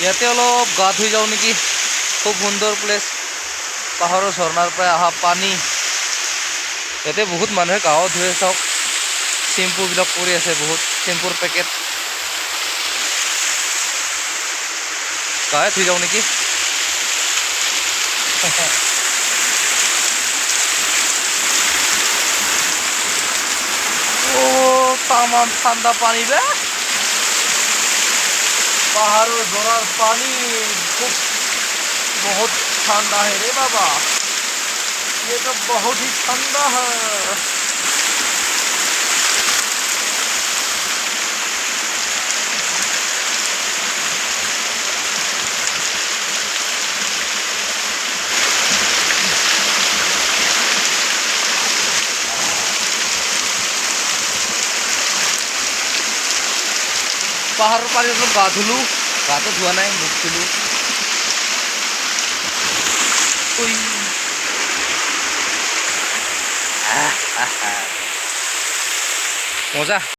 ইয়াতে অলপ গা ধুই যাওঁ নেকি। খুব সুন্দৰ প্লেচ, পাহাৰৰ ঝৰ্ণাৰ পৰা অহা পানী। ইয়াতে বহুত মানুহে গাও ধুই চাওক, চেম্পুবিলাক পৰি আছে, বহুত চেম্পুৰ পেকেট। গায়ে ধুই যাওঁ নেকি। ও তামান ঠান্ডা পানি বে, পাহাড়ের ঝরার পানি খুব बहुत ठंडा है रे बाबा, ये तो बहुत ही ठंडा है। পাহাড়ের পানি অলপ গা ধুলো, গাটো ধোৱা নাই, মুখ ধুলো। মজা।